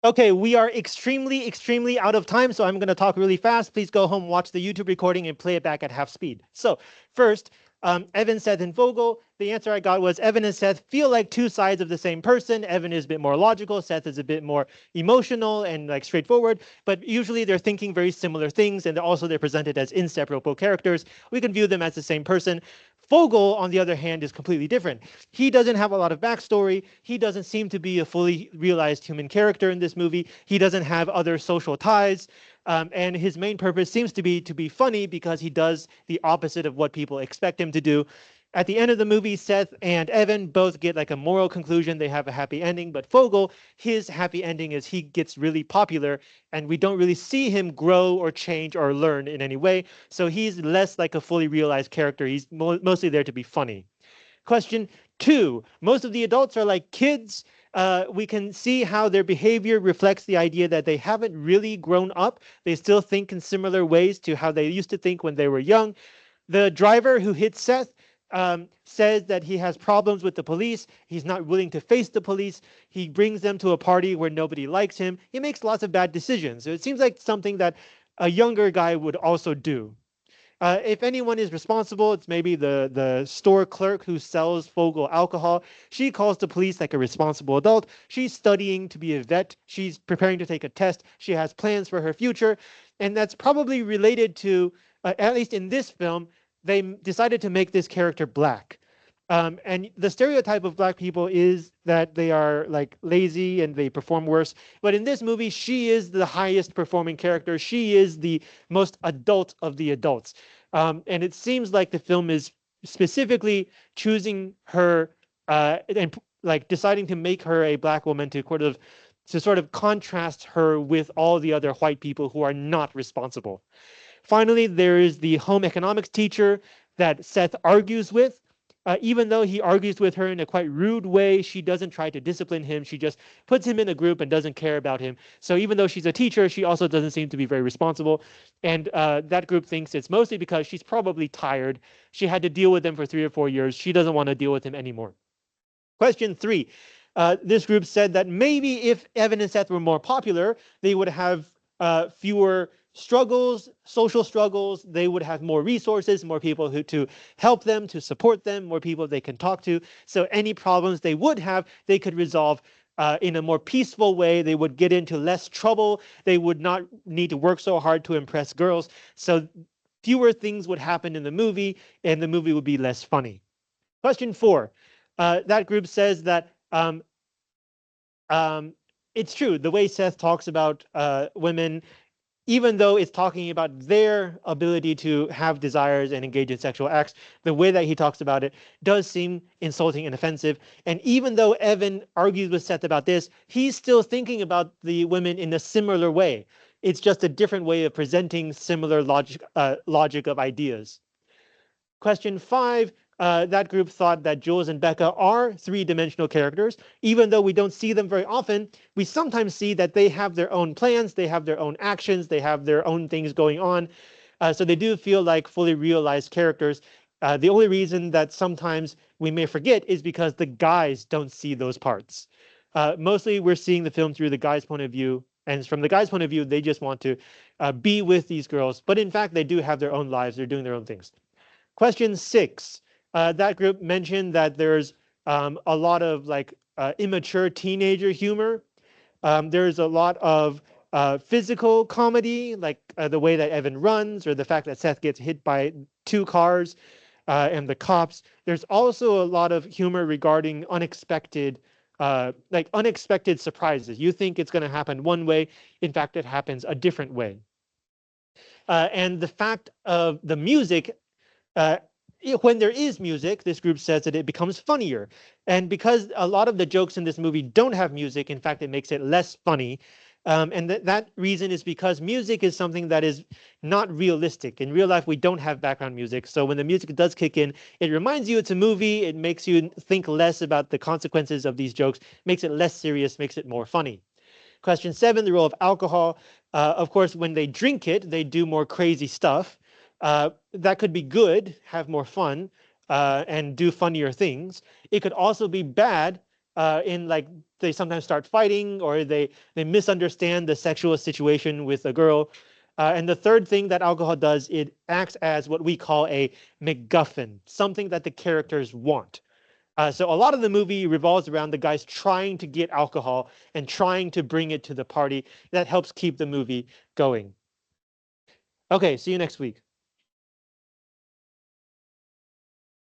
Okay, we are extremely, extremely out of time, so I'm going to talk really fast. Please go home, watch the YouTube recording, and play it back at half speed. So, first, Evan, Seth, and Vogel. The answer I got was Evan and Seth feel like two sides of the same person. Evan is a bit more logical, Seth is a bit more emotional and like straightforward, but usually they're thinking very similar things, and they're presented as inseparable characters. We can view them as the same person. Vogel, on the other hand, is completely different. He doesn't have a lot of backstory. He doesn't seem to be a fully realized human character in this movie. He doesn't have other social ties. And his main purpose seems to be funny because he does the opposite of what people expect him to do. At the end of the movie, Seth and Evan both get like a moral conclusion. They have a happy ending. But Fogel, his happy ending is he gets really popular, and we don't really see him grow or change or learn in any way. So he's less like a fully realized character. He's mostly there to be funny. Question two, most of the adults are like kids. We can see how their behavior reflects the idea that they haven't really grown up. They still think in similar ways to how they used to think when they were young. The driver who hit Seth says that he has problems with the police. He's not willing to face the police. He brings them to a party where nobody likes him. He makes lots of bad decisions. So it seems like something that a younger guy would also do. If anyone is responsible, it's maybe the store clerk who sells Fogel alcohol. She calls the police like a responsible adult. She's studying to be a vet. She's preparing to take a test. She has plans for her future. And that's probably related to, at least in this film, they decided to make this character black. And the stereotype of black people is that they are like lazy and they perform worse. But in this movie, she is the highest performing character. She is the most adult of the adults. And it seems like the film is specifically choosing her and like deciding to make her a black woman to sort of contrast her with all the other white people who are not responsible. Finally, there is the home economics teacher that Seth argues with. Even though he argues with her in a quite rude way, she doesn't try to discipline him. She just puts him in a group and doesn't care about him. So even though she's a teacher, she also doesn't seem to be very responsible. And that group thinks it's mostly because she's probably tired. She had to deal with him for 3 or 4 years. She doesn't want to deal with him anymore. Question three. This group said that maybe if Evan and Seth were more popular, they would have fewer struggles, social struggles. They would have more resources, more people to help them, to support them, more people they can talk to. So any problems they would have, they could resolve in a more peaceful way. They would get into less trouble. They would not need to work so hard to impress girls. So fewer things would happen in the movie, and the movie would be less funny. Question four. That group says that it's true. The way Seth talks about women, even though it's talking about their ability to have desires and engage in sexual acts, the way that he talks about it does seem insulting and offensive. And even though Evan argues with Seth about this, he's still thinking about the women in a similar way. It's just a different way of presenting similar logic of ideas. Question five, that group thought that Jules and Becca are three-dimensional characters. Even though we don't see them very often, we sometimes see that they have their own plans, they have their own actions, they have their own things going on. So they do feel like fully realized characters. The only reason that sometimes we may forget is because the guys don't see those parts. Mostly we're seeing the film through the guy's point of view. And from the guy's point of view, they just want to be with these girls. But in fact, they do have their own lives. They're doing their own things. Question six, that group mentioned that there's a lot of like immature teenager humor. There's a lot of physical comedy, like the way that Evan runs, or the fact that Seth gets hit by two cars and the cops. There's also a lot of humor regarding unexpected surprises. You think it's going to happen one way, in fact, it happens a different way. And the fact of the music, uh, when there is music, this group says that it becomes funnier. And because a lot of the jokes in this movie don't have music, in fact, it makes it less funny. And that reason is because music is something that is not realistic. In real life, we don't have background music. So when the music does kick in, it reminds you it's a movie. It makes you think less about the consequences of these jokes, makes it less serious, makes it more funny. Question seven, the role of alcohol. Of course, when they drink it, they do more crazy stuff. That could be good, have more fun, and do funnier things. It could also be bad in like they sometimes start fighting or they misunderstand the sexual situation with a girl. And the third thing that alcohol does, it acts as what we call a MacGuffin, something that the characters want. So a lot of the movie revolves around the guys trying to get alcohol and trying to bring it to the party. That helps keep the movie going. Okay, see you next week.